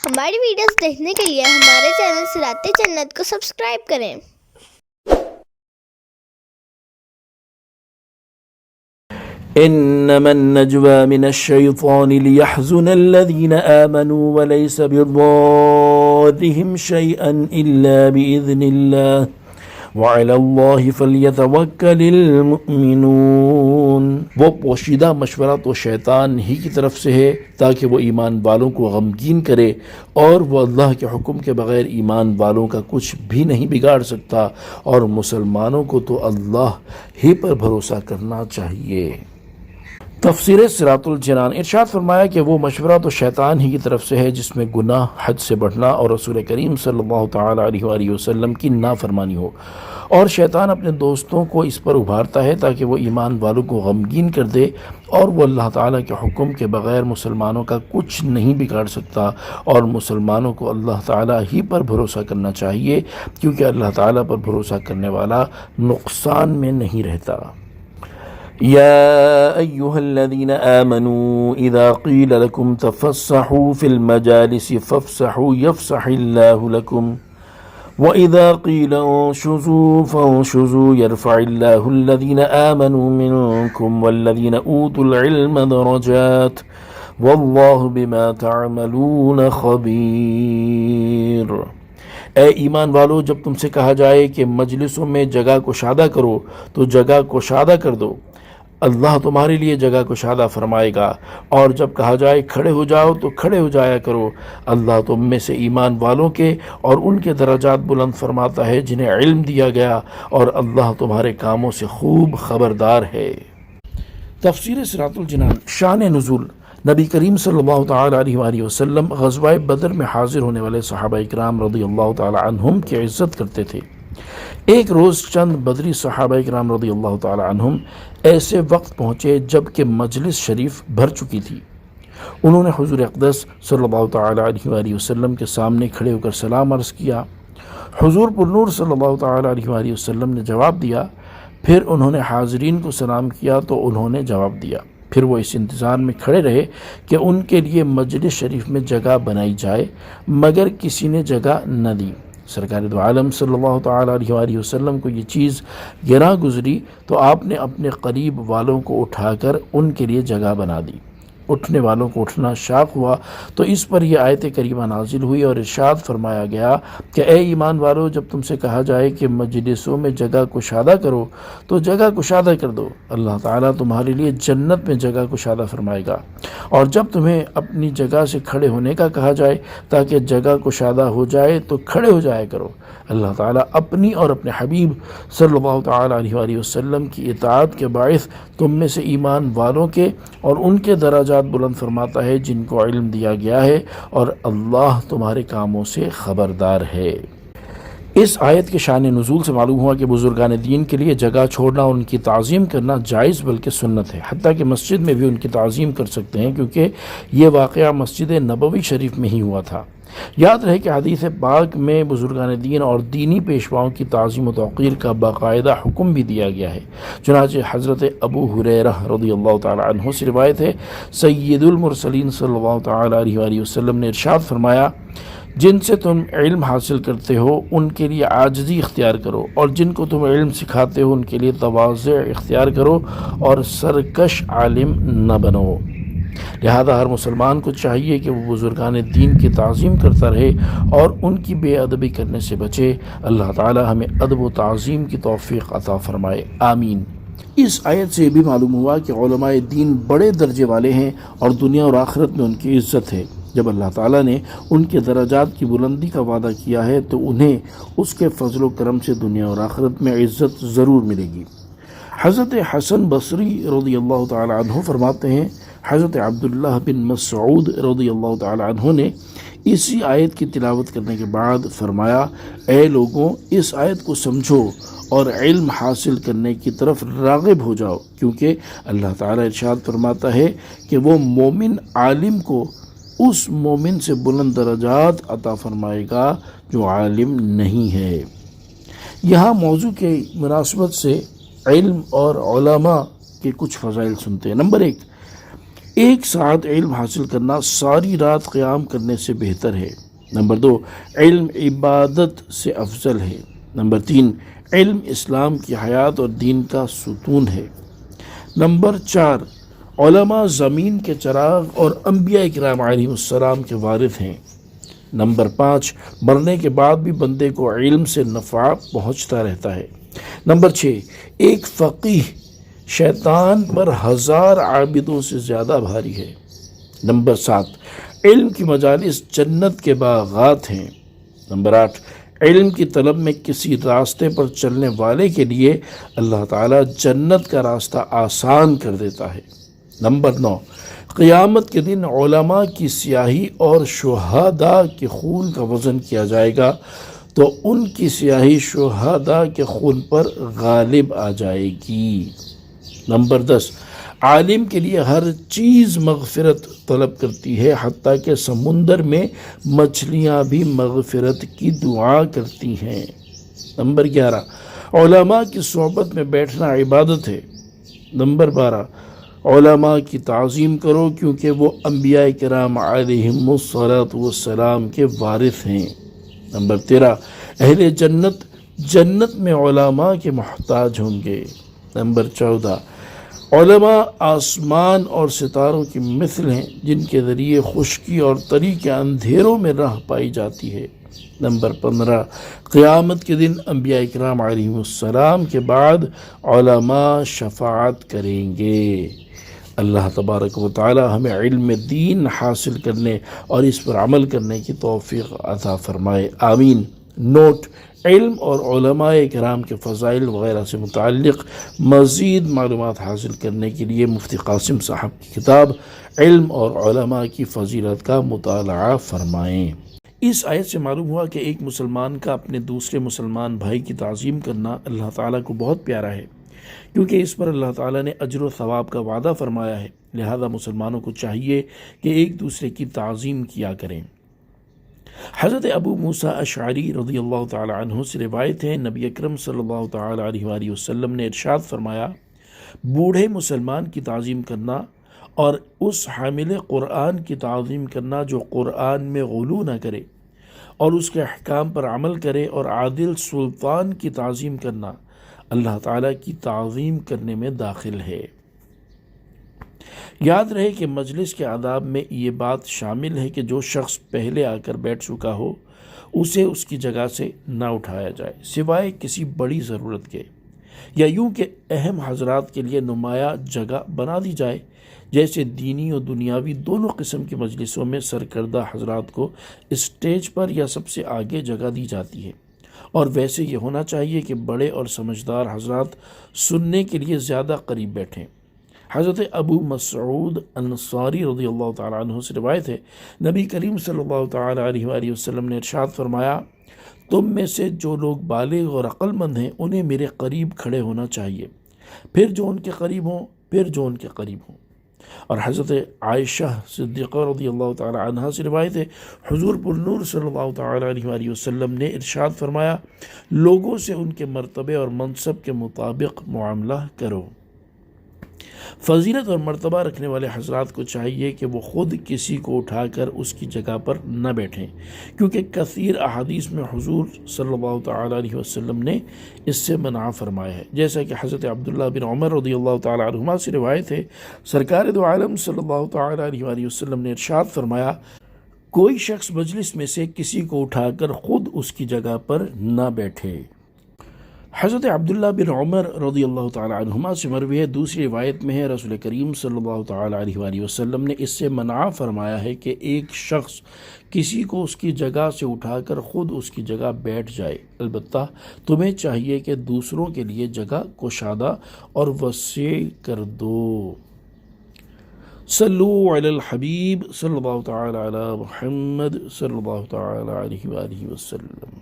ہماری ویڈیوز دیکھنے کے لیے ہمارے چینل صراط جنت کو سبسکرائب کریں۔ إنما النجوى من الشيطان ليحزن الذين آمنوا وليس بضارهم شيئا إلا بإذن الله وعلى الله فليتوكل المؤمنون۔ وہ پوشیدہ مشورہ تو شیطان ہی کی طرف سے ہے تاکہ وہ ایمان والوں کو غمگین کرے، اور وہ اللہ کے حکم کے بغیر ایمان والوں کا کچھ بھی نہیں بگاڑ سکتا، اور مسلمانوں کو تو اللہ ہی پر بھروسہ کرنا چاہیے۔ تفسیر صراط الجنان۔ ارشاد فرمایا کہ وہ مشورہ تو شیطان ہی کی طرف سے ہے جس میں گناہ، حد سے بڑھنا اور رسول کریم صلی اللہ تعالیٰ علیہ وآلہ وسلم کی نافرمانی ہو، اور شیطان اپنے دوستوں کو اس پر ابھارتا ہے تاکہ وہ ایمان والوں کو غمگین کر دے، اور وہ اللہ تعالیٰ کے حکم کے بغیر مسلمانوں کا کچھ نہیں بگاڑ سکتا، اور مسلمانوں کو اللہ تعالیٰ ہی پر بھروسہ کرنا چاہیے، کیونکہ اللہ تعالیٰ پر بھروسہ کرنے والا نقصان میں نہیں رہتا۔ يا أيها الذين آمنوا إذا قيل لكم تفسحوا في المجالس فافسحوا يفسح الله لكم وإذا قيل انشزوا فانشزوا يرفع الله الذين آمنوا منكم والذين أوتوا العلم درجات والله بما تعملون خبير۔ اے ایمان والو، جب تم سے کہا جائے کہ مجلسوں میں جگہ کشادہ کرو تو جگہ کشادہ کر دو، اللہ تمہارے لیے جگہ کشادہ فرمائے گا، اور جب کہا جائے کھڑے ہو جاؤ تو کھڑے ہو جایا کرو، اللہ تم میں سے ایمان والوں کے اور ان کے درجات بلند فرماتا ہے جنہیں علم دیا گیا، اور اللہ تمہارے کاموں سے خوب خبردار ہے۔ تفسیر صراط الجنان۔ شان نزول۔ نبی کریم صلی اللہ تعالیٰ علیہ وآلہ وسلم غزوہ بدر میں حاضر ہونے والے صحابہ اکرام رضی اللہ تعالیٰ عنہم کی عزت کرتے تھے۔ ایک روز چند بدری صحابہ اکرام رضی اللہ تعالیٰ عنہم ایسے وقت پہنچے جب کہ مجلس شریف بھر چکی تھی۔ انہوں نے حضور اقدس صلی اللہ تعالیٰ علیہ وآلہ وسلم کے سامنے کھڑے ہو کر سلام عرض کیا۔ حضور پرنور صلی اللہ تعالیٰ علیہ وآلہ وسلم نے جواب دیا، پھر انہوں نے حاضرین کو سلام کیا تو انہوں نے جواب دیا۔ پھر وہ اس انتظار میں کھڑے رہے کہ ان کے لیے مجلس شریف میں جگہ بنائی جائے، مگر کسی نے جگہ نہ دی۔ سرکار دو عالم صلی اللہ تعالیٰ علیہ وآلہ وسلم کو یہ چیز گراں گزری تو آپ نے اپنے قریب والوں کو اٹھا کر ان کے لیے جگہ بنا دی۔ اٹھنے والوں کو اٹھنا شاق ہوا تو اس پر یہ آیت کریمہ نازل ہوئی اور ارشاد فرمایا گیا کہ اے ایمان والو، جب تم سے کہا جائے کہ مجلسوں میں جگہ کشادہ کرو تو جگہ کشادہ کر دو، اللہ تعالیٰ تمہارے لیے جنت میں جگہ کشادہ فرمائے گا، اور جب تمہیں اپنی جگہ سے کھڑے ہونے کا کہا جائے تاکہ جگہ کشادہ ہو جائے تو کھڑے ہو جایا کرو، اللہ تعالیٰ اپنی اور اپنے حبیب صلی اللہ تعالیٰ علیہ وآلہ وسلم کی اطاعت کے باعث تم میں سے ایمان والوں کے اور ان کے درجات بلند فرماتا ہے جن کو علم دیا گیا ہے، اور اللہ تمہارے کاموں سے خبردار ہے۔ اس آیت کے شان نزول سے معلوم ہوا کہ بزرگان دین کے لیے جگہ چھوڑنا اور ان کی تعظیم کرنا جائز بلکہ سنت ہے، حتیٰ کہ مسجد میں بھی ان کی تعظیم کر سکتے ہیں، کیونکہ یہ واقعہ مسجد نبوی شریف میں ہی ہوا تھا۔ یاد رہے کہ حدیث پاک میں بزرگان دین اور دینی پیشواؤں کی تعظیم و توقیر کا باقاعدہ حکم بھی دیا گیا ہے۔ چنانچہ حضرت ابو ہریرہ رضی اللہ تعالیٰ عنہ سے روایت ہے، سید المرسلین صلی اللہ تعالیٰ علیہ وآلہ وسلم نے ارشاد فرمایا، جن سے تم علم حاصل کرتے ہو ان کے لیے عاجزی اختیار کرو، اور جن کو تم علم سکھاتے ہو ان کے لیے تواضع اختیار کرو، اور سرکش عالم نہ بنو۔ لہذا ہر مسلمان کو چاہیے کہ وہ بزرگان دین کی تعظیم کرتا رہے اور ان کی بے ادبی کرنے سے بچے۔ اللہ تعالی ہمیں ادب و تعظیم کی توفیق عطا فرمائے، آمین۔ اس آیت سے یہ بھی معلوم ہوا کہ علماء دین بڑے درجے والے ہیں اور دنیا اور آخرت میں ان کی عزت ہے۔ جب اللہ تعالیٰ نے ان کے درجات کی بلندی کا وعدہ کیا ہے تو انہیں اس کے فضل و کرم سے دنیا اور آخرت میں عزت ضرور ملے گی۔ حضرت حسن بصری رضی اللہ تعالیٰ عنہ فرماتے ہیں، حضرت عبداللہ بن مسعود رضی اللہ تعالیٰ عنہ نے اسی آیت کی تلاوت کرنے کے بعد فرمایا، اے لوگوں، اس آیت کو سمجھو اور علم حاصل کرنے کی طرف راغب ہو جاؤ، کیونکہ اللہ تعالیٰ ارشاد فرماتا ہے کہ وہ مومن عالم کو اس مومن سے بلند درجات عطا فرمائے گا جو عالم نہیں ہے۔ یہاں موضوع کے مناسبت سے علم اور علماء کے کچھ فضائل سنتے ہیں۔ نمبر 1، ایک ساتھ علم حاصل کرنا ساری رات قیام کرنے سے بہتر ہے۔ نمبر 2، علم عبادت سے افضل ہے۔ نمبر 3، علم اسلام کی حیات اور دین کا ستون ہے۔ نمبر 4، علماء زمین کے چراغ اور انبیاء کرام علیہ السلام کے وارث ہیں۔ نمبر 5، مرنے کے بعد بھی بندے کو علم سے نفع پہنچتا رہتا ہے۔ نمبر 6، ایک فقیہ شیطان پر 1000 عابدوں سے زیادہ بھاری ہے۔ نمبر 7، علم کی مجالس جنت کے باغات ہیں۔ نمبر 8، علم کی طلب میں کسی راستے پر چلنے والے کے لیے اللہ تعالیٰ جنت کا راستہ آسان کر دیتا ہے۔ نمبر 9، قیامت کے دن علماء کی سیاہی اور شہداء کے خون کا وزن کیا جائے گا تو ان کی سیاہی شہداء کے خون پر غالب آ جائے گی۔ نمبر 10، عالم کے لیے ہر چیز مغفرت طلب کرتی ہے، حتیٰ کہ سمندر میں مچھلیاں بھی مغفرت کی دعا کرتی ہیں۔ نمبر 11، علماء کی صحبت میں بیٹھنا عبادت ہے۔ نمبر 12، علماء کی تعظیم کرو کیونکہ وہ انبیاء کرام علیہم السلام کے وارث ہیں۔ نمبر 13، اہل جنت جنت میں علماء کے محتاج ہوں گے۔ نمبر 14، علماء آسمان اور ستاروں کی مثل ہیں جن کے ذریعے خشکی اور تری کے اندھیروں میں راہ پائی جاتی ہے۔ نمبر 15، قیامت کے دن انبیاء کرام علیہم السلام کے بعد علماء شفاعت کریں گے۔ اللہ تبارک و تعالی ہمیں علم دین حاصل کرنے اور اس پر عمل کرنے کی توفیق عطا فرمائے، آمین۔ نوٹ: علم اور علماء کرام کے فضائل وغیرہ سے متعلق مزید معلومات حاصل کرنے کے لیے مفتی قاسم صاحب کی کتاب علم اور علماء کی فضیلت کا مطالعہ فرمائیں۔ اس آیت سے معلوم ہوا کہ ایک مسلمان کا اپنے دوسرے مسلمان بھائی کی تعظیم کرنا اللہ تعالیٰ کو بہت پیارا ہے، کیونکہ اس پر اللہ تعالیٰ نے اجر و ثواب کا وعدہ فرمایا ہے، لہذا مسلمانوں کو چاہیے کہ ایک دوسرے کی تعظیم کیا کریں۔ حضرت ابو موسیٰ اشعری رضی اللہ تعالی عنہ سے روایت ہے، نبی اکرم صلی اللہ تعالی علیہ وآلہ وسلم نے ارشاد فرمایا، بوڑھے مسلمان کی تعظیم کرنا اور اس حامل قرآن کی تعظیم کرنا جو قرآن میں غلو نہ کرے اور اس کے احکام پر عمل کرے، اور عادل سلطان کی تعظیم کرنا اللہ تعالیٰ کی تعظیم کرنے میں داخل ہے۔ یاد رہے کہ مجلس کے آداب میں یہ بات شامل ہے کہ جو شخص پہلے آ کر بیٹھ چکا ہو اسے اس کی جگہ سے نہ اٹھایا جائے سوائے کسی بڑی ضرورت کے، یا یوں کہ اہم حضرات کے لیے نمایاں جگہ بنا دی جائے، جیسے دینی اور دنیاوی دونوں قسم کی مجلسوں میں سرکردہ حضرات کو اسٹیج پر یا سب سے آگے جگہ دی جاتی ہے، اور ویسے یہ ہونا چاہیے کہ بڑے اور سمجھدار حضرات سننے کے لیے زیادہ قریب بیٹھیں۔ حضرت ابو مسعود انصاری رضی اللہ تعالیٰ عنہ سے روایت ہے، نبی کریم صلی اللہ تعالیٰ علیہ وآلہ وسلم نے ارشاد فرمایا، تم میں سے جو لوگ بالغ اور عقل مند ہیں انہیں میرے قریب کھڑے ہونا چاہیے، پھر جو ان کے قریب ہوں، پھر جو ان کے قریب ہوں۔ اور حضرت عائشہ صدیقہ رضی اللہ تعالیٰ عنہ سے روایت ہے، حضور پرنور صلی اللہ تعالیٰ علیہ وآلہ وسلم نے ارشاد فرمایا، لوگوں سے ان کے مرتبے اور منصب کے مطابق معاملہ کرو۔ فضیلت اور مرتبہ رکھنے والے حضرات کو چاہیے کہ وہ خود کسی کو اٹھا کر اس کی جگہ پر نہ بیٹھیں، کیونکہ کثیر احادیث میں حضور صلی اللہ تعالیٰ علیہ وسلم نے اس سے منع فرمایا ہے، جیسا کہ حضرت عبداللہ بن عمر رضی اللہ تعالیٰ عنہما سے روایت ہے، سرکار دو عالم صلی اللہ تعالیٰ علیہ وآلہ وسلم نے ارشاد فرمایا، کوئی شخص مجلس میں سے کسی کو اٹھا کر خود اس کی جگہ پر نہ بیٹھے۔ حضرت عبداللہ بن عمر رضی اللہ تعالیٰ عنہما سے مروی ہے، دوسری روایت میں ہے، رسول کریم صلی اللہ تعالیٰ علیہ وآلہ وسلم نے اس سے منع فرمایا ہے کہ ایک شخص کسی کو اس کی جگہ سے اٹھا کر خود اس کی جگہ بیٹھ جائے، البتہ تمہیں چاہیے کہ دوسروں کے لیے جگہ کشادہ اور وسیع کر دو۔ صلو علی الحبیب صلی اللہ تعالیٰ علی محمد صلی اللہ تعالیٰ علیہ وآلہ وسلم۔